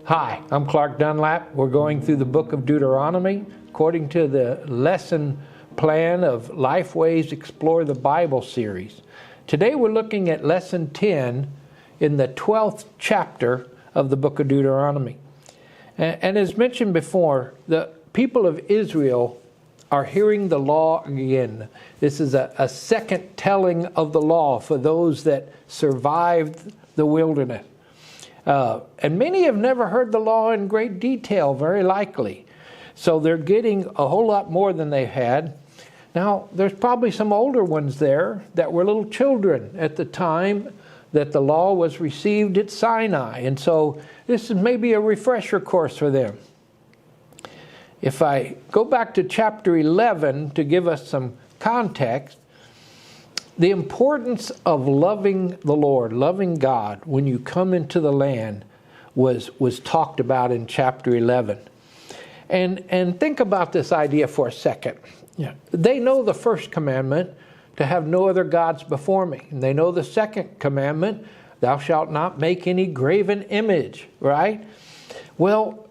Hi, I'm Clark Dunlap. We're going through the book of Deuteronomy according to the lesson plan of Lifeway's Explore the Bible series. Today we're looking at lesson 10 in the 12th chapter of the book of Deuteronomy. And as mentioned before, the people of Israel are hearing the law again. This is a second telling of the law for those that survived the wilderness. And many have never heard the law in great detail, very likely. So they're getting a whole lot more than they had. Now, there's probably some older ones there that were little children at the time that the law was received at Sinai. And so this is maybe a refresher course for them. If I go back to chapter 11 to give us some context, the importance of loving the Lord, loving God when you come into the land was talked about in chapter 11. And think about this idea for a second. Yeah. They know the first commandment, to have no other gods before me. And they know the second commandment, thou shalt not make any graven image, right? Well,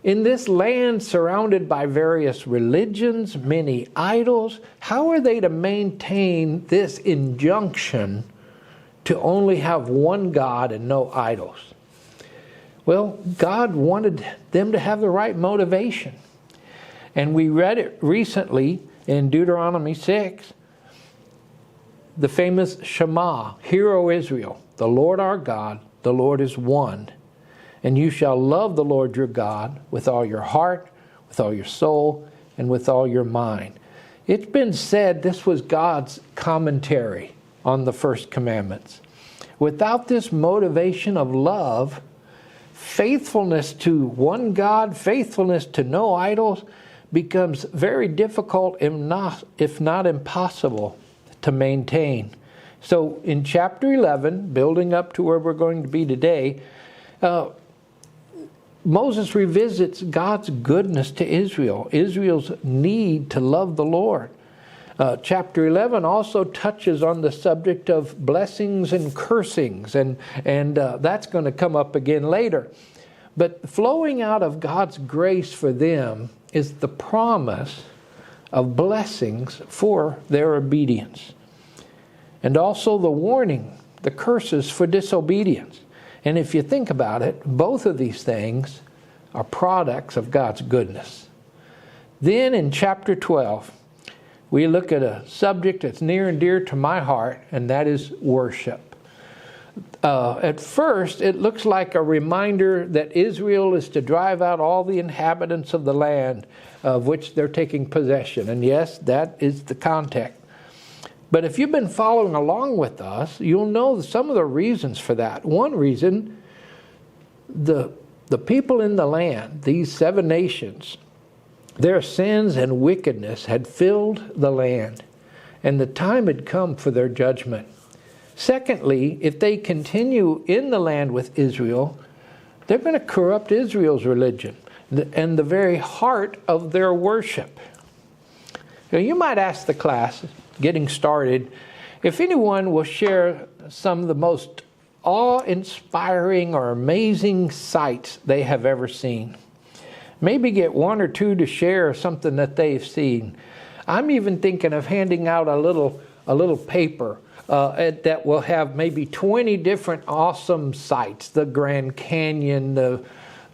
in this land surrounded by various religions, many idols, how are they to maintain this injunction to only have one God and no idols? Well, God wanted them to have the right motivation. And we read it recently in Deuteronomy 6, the famous Shema, Hear, O Israel, the Lord our God, the Lord is one. And you shall love the Lord your God with all your heart, with all your soul, and with all your mind. It's been said this was God's commentary on the first commandments. Without this motivation of love, faithfulness to one God, faithfulness to no idols, becomes very difficult, if not impossible, to maintain. So in chapter 11, building up to where we're going to be today, Moses revisits God's goodness to Israel, Israel's need to love the Lord. Chapter 11 also touches on the subject of blessings and cursings, and that's going to come up again later. But flowing out of God's grace for them is the promise of blessings for their obedience. And also the warning, the curses for disobedience. And if you think about it, both of these things are products of God's goodness. Then in chapter 12, we look at a subject that's near and dear to my heart, and that is worship. At first, it looks like a reminder that Israel is to drive out all the inhabitants of the land of which they're taking possession. And yes, that is the context. But if you've been following along with us, you'll know some of the reasons for that. One reason, the people in the land, these 7 nations, their sins and wickedness had filled the land, and the time had come for their judgment. Secondly, if they continue in the land with Israel, they're going to corrupt Israel's religion and the very heart of their worship. Now, you might ask the class, getting started, if anyone will share some of the most awe-inspiring or amazing sights they have ever seen. Maybe get 1 or 2 to share something that they've seen. I'm even thinking of handing out a little paper that will have maybe 20 different awesome sights. The Grand Canyon, the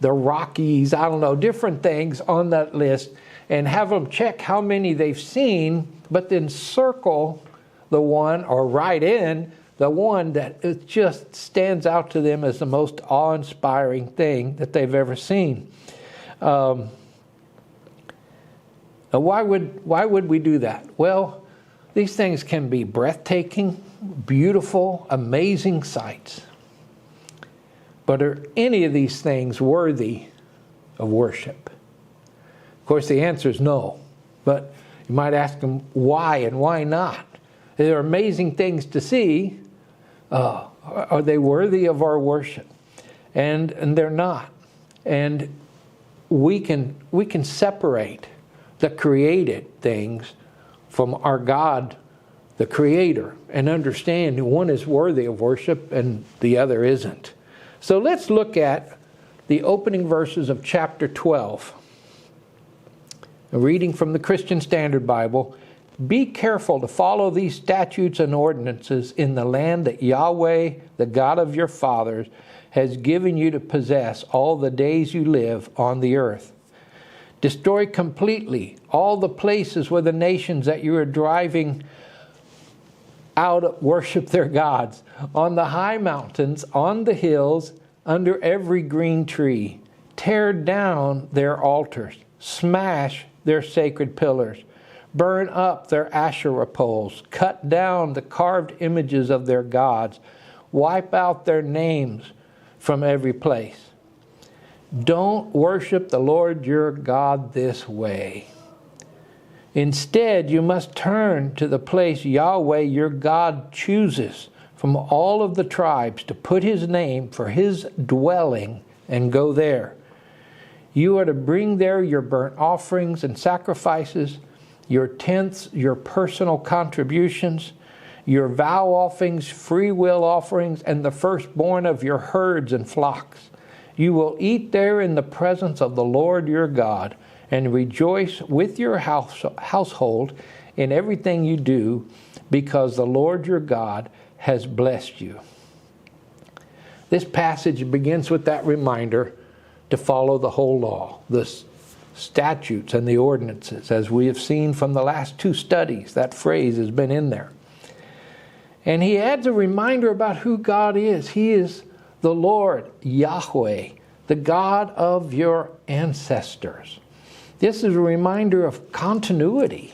Rockies, I don't know, different things on that list, and have them check how many they've seen, but then circle the one, or write in the one that it just stands out to them as the most awe-inspiring thing that they've ever seen. Why would we do that? Well, these things can be breathtaking, beautiful, amazing sights. But are any of these things worthy of worship? Of course, the answer is no. But you might ask them why and why not. They're amazing things to see. Are they worthy of our worship? And they're not. And we can separate the created things from our God, the Creator, and understand one is worthy of worship and the other isn't. So let's look at the opening verses of chapter 12. A reading from the Christian Standard Bible. Be careful to follow these statutes and ordinances in the land that Yahweh, the God of your fathers, has given you to possess all the days you live on the earth. Destroy completely all the places where the nations that you are driving out worship their gods, on the high mountains, on the hills, under every green tree. Tear down their altars, smash their sacred pillars, burn up their Asherah poles, cut down the carved images of their gods, wipe out their names from every place. Don't worship the Lord your God this way. Instead, you must turn to the place Yahweh your God chooses from all of the tribes to put his name for his dwelling and go there. You are to bring there your burnt offerings and sacrifices, your tenths, your personal contributions, your vow offerings, free will offerings, and the firstborn of your herds and flocks. You will eat there in the presence of the Lord your God, and rejoice with your household in everything you do, because the Lord your God has blessed you. This passage begins with that reminder to follow the whole law, the statutes and the ordinances, as we have seen from the last two studies. That phrase has been in there. And he adds a reminder about who God is. He is the Lord, Yahweh, the God of your ancestors. This is a reminder of continuity.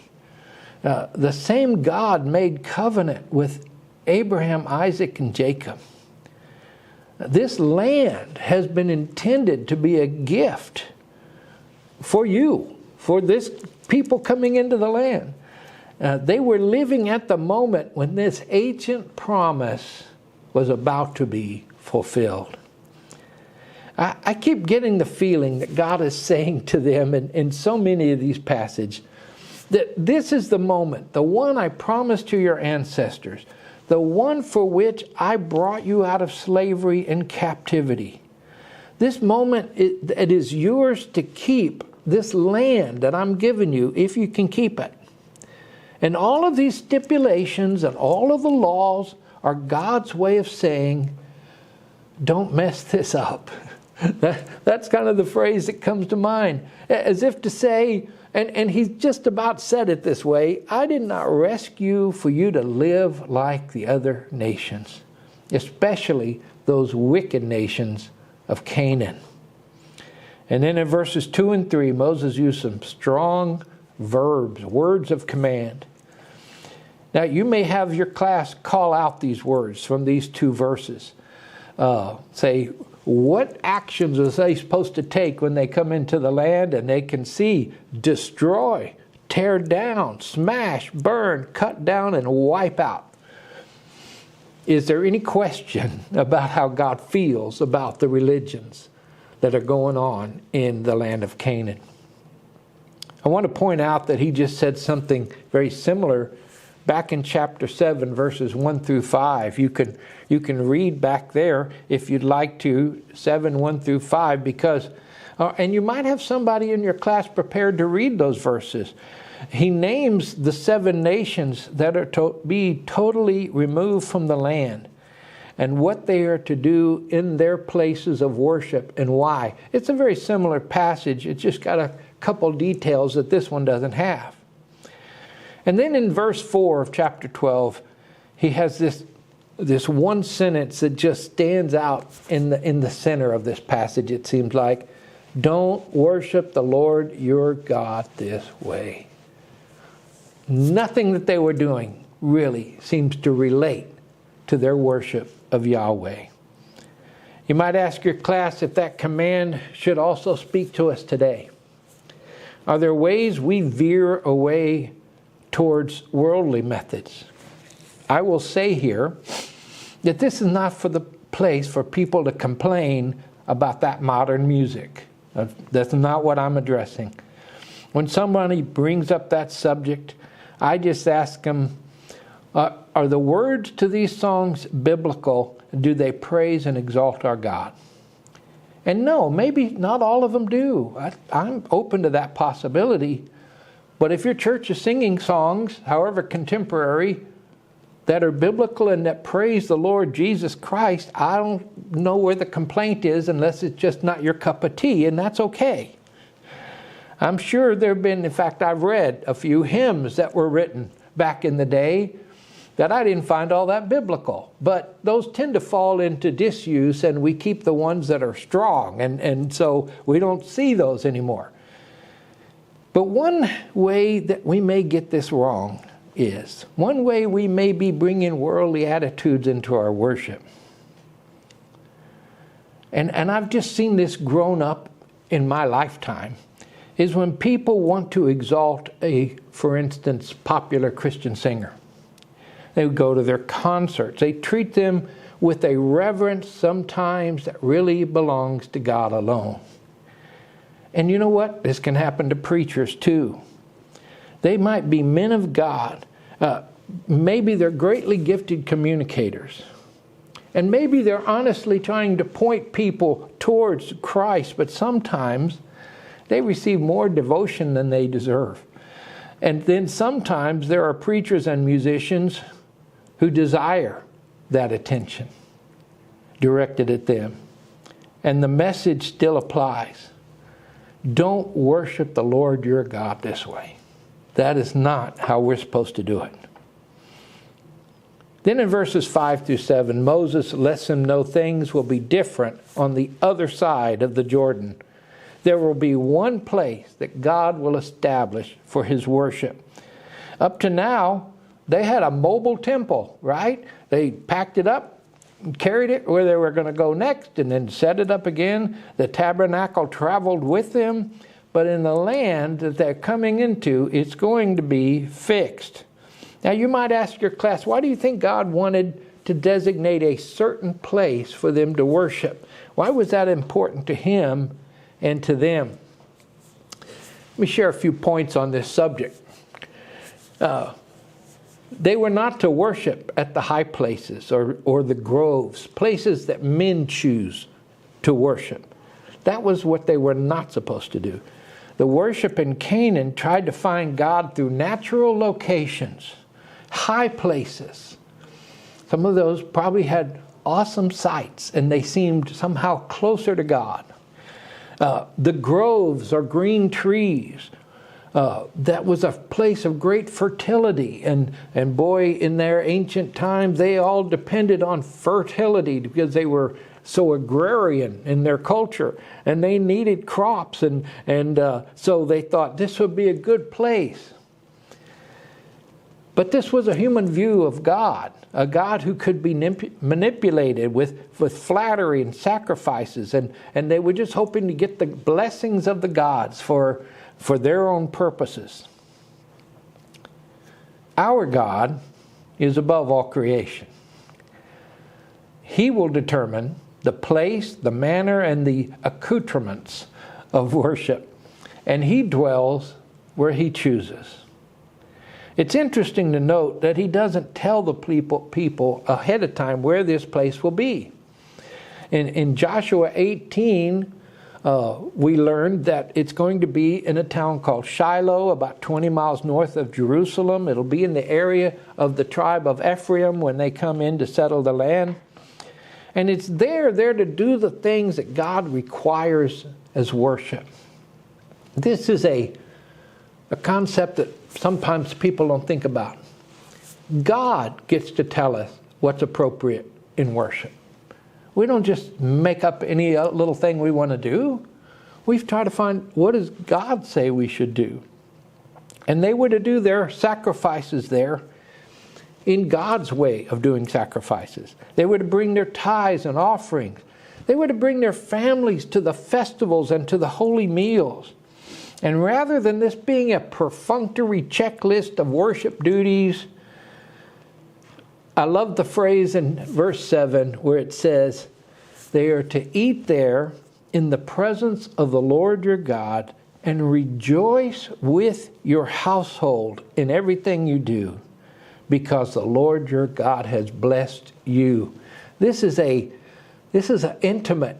The same God made covenant with Abraham, Isaac, and Jacob. This land has been intended to be a gift for you, for this people coming into the land. They were living at the moment when this ancient promise was about to be fulfilled. I keep getting the feeling that God is saying to them in so many of these passages that this is the moment, the one I promised to your ancestors, the one for which I brought you out of slavery and captivity. This moment, it is yours to keep, this land that I'm giving you, if you can keep it. And all of these stipulations and all of the laws are God's way of saying, don't mess this up. That's kind of the phrase that comes to mind. As if to say, and he's just about said it this way, I did not rescue for you to live like the other nations, especially those wicked nations of Canaan. And then in verses 2 and 3, Moses used some strong verbs, words of command. Now, you may have your class call out these words from these two verses. Say, what actions are they supposed to take when they come into the land and they can see, destroy, tear down, smash, burn, cut down, and wipe out? Is there any question about how God feels about the religions that are going on in the land of Canaan? I want to point out that he just said something very similar back in chapter 7, verses 1 through 5. You can read back there if you'd like to, 7, 1 through 5, because, and you might have somebody in your class prepared to read those verses. He names the 7 nations that are to be totally removed from the land and what they are to do in their places of worship and why. It's a very similar passage. It's just got a couple details that this one doesn't have. And then in verse 4 of chapter 12, he has this one sentence that just stands out in the center of this passage, it seems like. Don't worship the Lord your God this way. Nothing that they were doing really seems to relate to their worship of Yahweh. You might ask your class if that command should also speak to us today. Are there ways we veer away towards worldly methods? I will say here that this is not for the place for people to complain about that modern music. That's not what I'm addressing. When somebody brings up that subject, I just ask them, are the words to these songs biblical? Do they praise and exalt our God? And no, maybe not all of them do. I'm open to that possibility. But if your church is singing songs, however contemporary, that are biblical and that praise the Lord Jesus Christ, I don't know where the complaint is unless it's just not your cup of tea, and that's okay. I'm sure there have been, in fact, I've read a few hymns that were written back in the day that I didn't find all that biblical. But those tend to fall into disuse, and we keep the ones that are strong, and so we don't see those anymore. But one way that we may get this wrong is, one way we may be bringing worldly attitudes into our worship. And I've just seen this grown up in my lifetime, is when people want to exalt for instance, popular Christian singer. They would go to their concerts. They treat them with a reverence sometimes that really belongs to God alone. And you know what? This can happen to preachers too. They might be men of God. Maybe they're greatly gifted communicators. And maybe they're honestly trying to point people towards Christ, but sometimes they receive more devotion than they deserve. And then sometimes there are preachers and musicians who desire that attention directed at them. And the message still applies. Don't worship the Lord your God this way. That is not how we're supposed to do it. Then in verses 5 through 7, Moses lets them know things will be different on the other side of the Jordan. There will be one place that God will establish for his worship. Up to now, they had a mobile temple, right? They packed it up, carried it where they were going to go next, and then set it up again. The tabernacle traveled with them. But in the land that they're coming into, it's going to be fixed. Now you might ask your class, why do you think God wanted to designate a certain place for them to worship? Why was that important to him and to them? Let me share a few points on this subject. They were not to worship at the high places or the groves, places that men choose to worship. That was what they were not supposed to do. The worship in Canaan tried to find God through natural locations, high places. Some of those probably had awesome sights, and they seemed somehow closer to God. The groves or green trees, that was a place of great fertility. And boy, in their ancient times, they all depended on fertility because they were so agrarian in their culture, and they needed crops, and so they thought this would be a good place. But this was a human view of God, a God who could be manipulated with flattery and sacrifices, and they were just hoping to get the blessings of the gods for their own purposes. Our God is above all creation. He will determine the place, the manner, and the accoutrements of worship. And he dwells where he chooses. It's interesting to note that he doesn't tell the people ahead of time where this place will be. In Joshua 18, we learned that it's going to be in a town called Shiloh, about 20 miles north of Jerusalem. It'll be in the area of the tribe of Ephraim when they come in to settle the land. And it's there to do the things that God requires as worship. This is a concept that sometimes people don't think about. God gets to tell us what's appropriate in worship. We don't just make up any little thing we want to do. We try to find, what does God say we should do? And they were to do their sacrifices there in God's way of doing sacrifices. They were to bring their tithes and offerings. They were to bring their families to the festivals and to the holy meals. And rather than this being a perfunctory checklist of worship duties, I love the phrase in verse 7 where it says, they are to eat there in the presence of the Lord your God and rejoice with your household in everything you do, because the Lord your God has blessed you. This is an intimate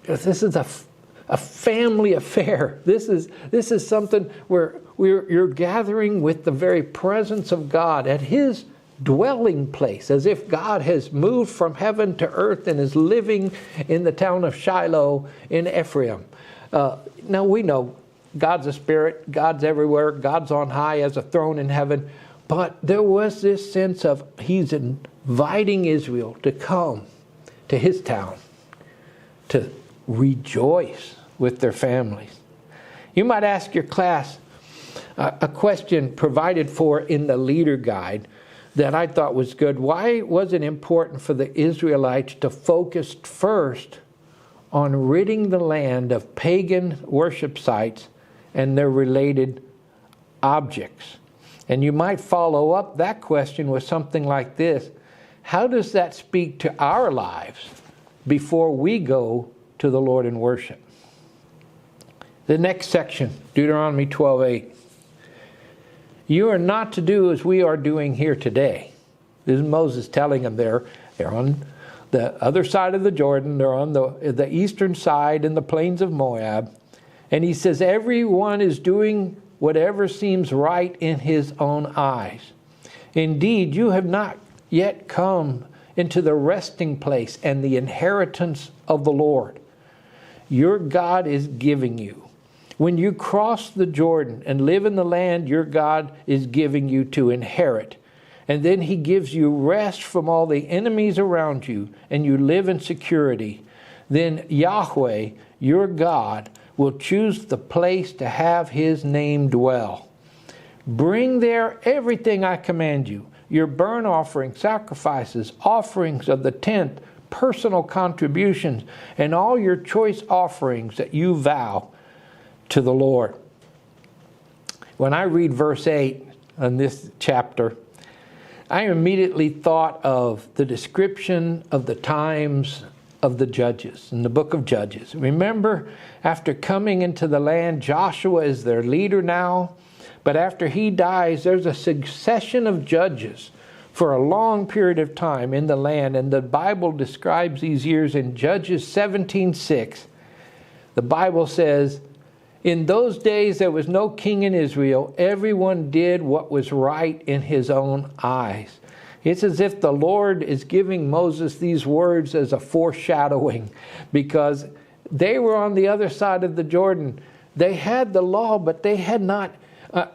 this is a family affair. This is something where you're gathering with the very presence of God at His dwelling place, as if God has moved from heaven to earth and is living in the town of Shiloh in Ephraim. Now we know God's a spirit, God's everywhere, God's on high as a throne in heaven, but there was this sense of He's inviting Israel to come to His town, to rejoice with their families. You might ask your class a question provided for in the leader guide that I thought was good. Why was it important for the Israelites to focus first on ridding the land of pagan worship sites and their related objects? And you might follow up that question with something like this: how does that speak to our lives before we go to the Lord in worship? The next section, Deuteronomy 12:8. You are not to do as we are doing here today. This is Moses telling them they're on the other side of the Jordan. They're on the eastern side in the plains of Moab. And he says, everyone is doing whatever seems right in his own eyes. Indeed, you have not yet come into the resting place and the inheritance of the Lord your God is giving you. When you cross the Jordan and live in the land your God is giving you to inherit, and then He gives you rest from all the enemies around you, and you live in security, then Yahweh, your God, will choose the place to have His name dwell. Bring there everything I command you, your burnt offerings, sacrifices, offerings of the tenth, personal contributions, and all your choice offerings that you vow to the Lord. When I read verse 8 in this chapter, I immediately thought of the description of the times of the judges in the book of Judges. Remember, after coming into the land, Joshua is their leader now, but after he dies, there's a succession of judges for a long period of time in the land, and the Bible describes these years in Judges 17:6. The Bible says, in those days there was no king in Israel. Everyone did what was right in his own eyes. It's as if the Lord is giving Moses these words as a foreshadowing, because they were on the other side of the Jordan. They had the law, but they had not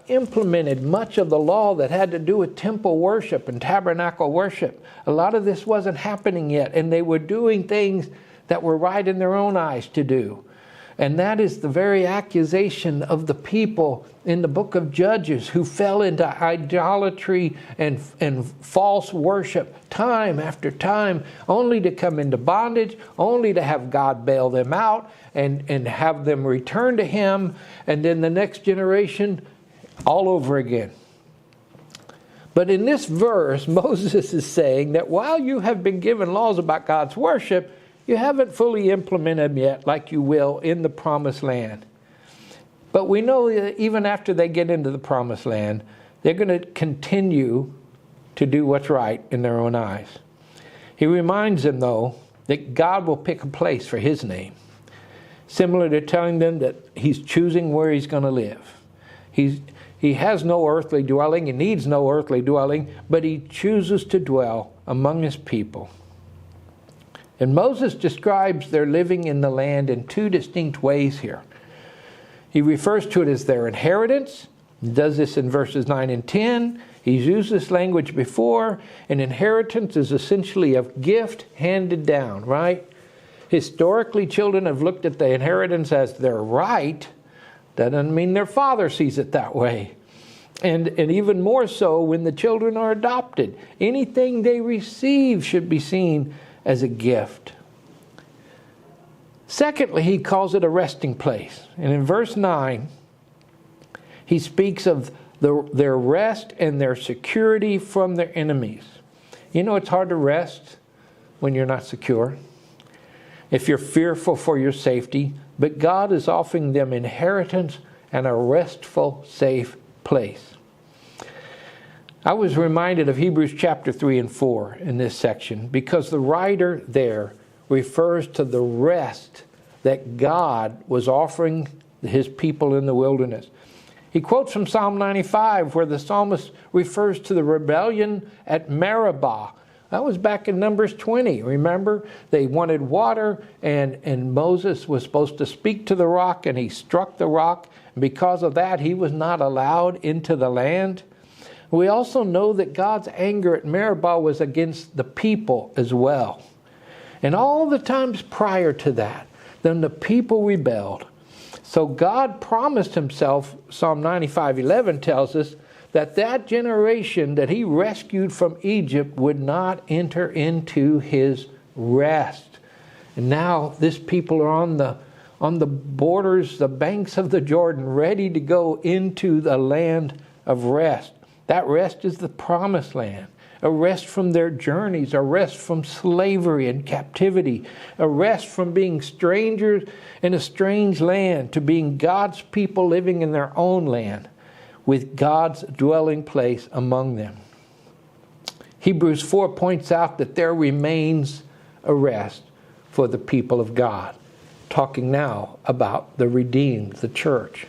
implemented much of the law that had to do with temple worship and tabernacle worship. A lot of this wasn't happening yet, and they were doing things that were right in their own eyes to do. And that is the very accusation of the people in the book of Judges who fell into idolatry and false worship time after time, only to come into bondage, only to have God bail them out and have them return to Him, and then the next generation all over again. But in this verse, Moses is saying that while you have been given laws about God's worship, you haven't fully implemented them yet like you will in the promised land. But we know that even after they get into the promised land, they're going to continue to do what's right in their own eyes. He reminds them, though, that God will pick a place for His name, similar to telling them that He's choosing where He's going to live. He has no earthly dwelling, He needs no earthly dwelling, but He chooses to dwell among His people. And Moses describes their living in the land in two distinct ways here. He refers to it as their inheritance. He does this in verses 9 and 10. He's used this language before. An inheritance is essentially a gift handed down, right? Historically, children have looked at the inheritance as their right. That doesn't mean their father sees it that way. And even more so when the children are adopted. Anything they receive should be seen as a gift. Secondly, he calls it a resting place. And in verse 9, he speaks of their rest and their security from their enemies. You know, it's hard to rest when you're not secure, if you're fearful for your safety. But God is offering them inheritance and a restful, safe place. I was reminded of Hebrews chapter 3 and 4 in this section, because the writer there refers to the rest that God was offering his people in the wilderness. He quotes from Psalm 95, where the psalmist refers to the rebellion at Meribah. That was back in Numbers 20. Remember? They wanted water, and Moses was supposed to speak to the rock, and he struck the rock. And because of that, he was not allowed into the land. We also know that God's anger at Meribah was against the people as well. And all the times prior to that, then the people rebelled. So God promised himself, Psalm 95:11 tells us, that generation that he rescued from Egypt would not enter into his rest. And now this people are on the borders, the banks of the Jordan, ready to go into the land of rest. That rest is the promised land. A rest from their journeys, a rest from slavery and captivity, a rest from being strangers in a strange land to being God's people living in their own land with God's dwelling place among them. Hebrews 4 points out that there remains a rest for the people of God, talking now about the redeemed, the church.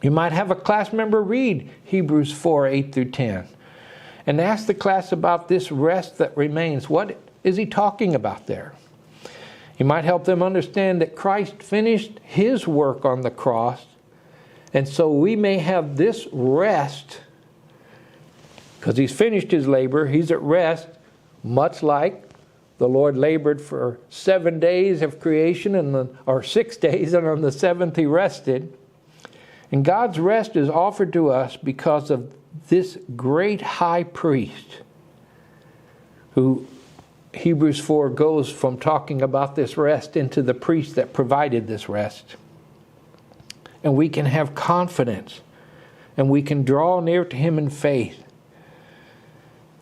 You might have a class member read Hebrews 4, 8 through 10. And ask the class about this rest that remains. What is he talking about there? You might help them understand that Christ finished his work on the cross, and so we may have this rest, because he's finished his labor, he's at rest, much like the Lord labored for 7 days of creation, or 6 days, and on the seventh he rested. And God's rest is offered to us because of this great high priest, who Hebrews 4 goes from talking about this rest into the priest that provided this rest. And we can have confidence, and we can draw near to him in faith,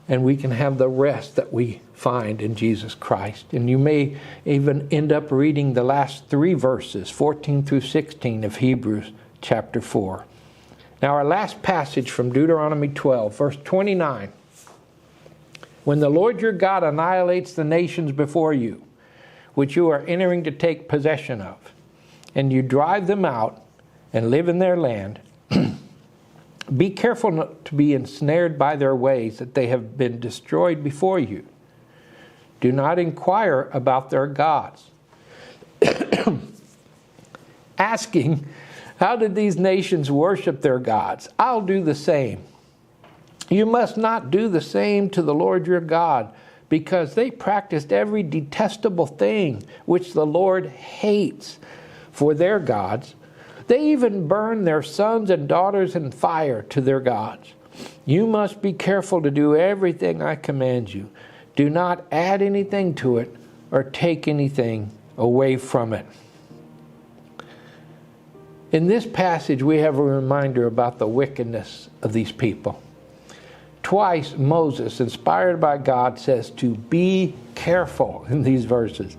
and we can have the rest that we find in Jesus Christ. And you may even end up reading the last 3 verses, 14 through 16 of Hebrews chapter 4. Now our last passage from Deuteronomy 12, verse 29. When the Lord your God annihilates the nations before you, which you are entering to take possession of, and you drive them out and live in their land, be careful not to be ensnared by their ways, that they have been destroyed before you. Do not inquire about their gods, asking, how did these nations worship their gods? I'll do the same. You must not do the same to the Lord your God, because they practiced every detestable thing which the Lord hates for their gods. They even burned their sons and daughters in fire to their gods. You must be careful to do everything I command you. Do not add anything to it or take anything away from it. In this passage, we have a reminder about the wickedness of these people. Twice, Moses, inspired by God, says to be careful in these verses.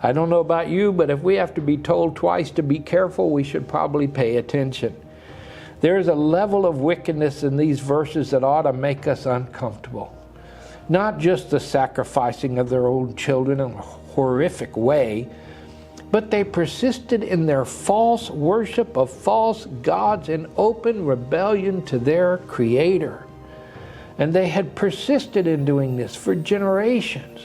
I don't know about you, but if we have to be told twice to be careful, we should probably pay attention. There is a level of wickedness in these verses that ought to make us uncomfortable. Not just the sacrificing of their own children in a horrific way, but they persisted in their false worship of false gods in open rebellion to their Creator. And they had persisted in doing this for generations.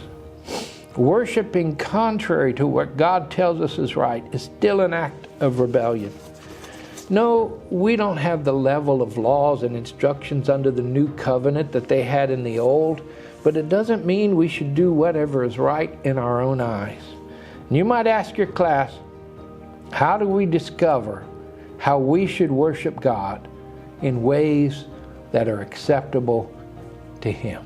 Worshipping contrary to what God tells us is right is still an act of rebellion. No, we don't have the level of laws and instructions under the new covenant that they had in the old, but it doesn't mean we should do whatever is right in our own eyes. And you might ask your class, how do we discover how we should worship God in ways that are acceptable to Him?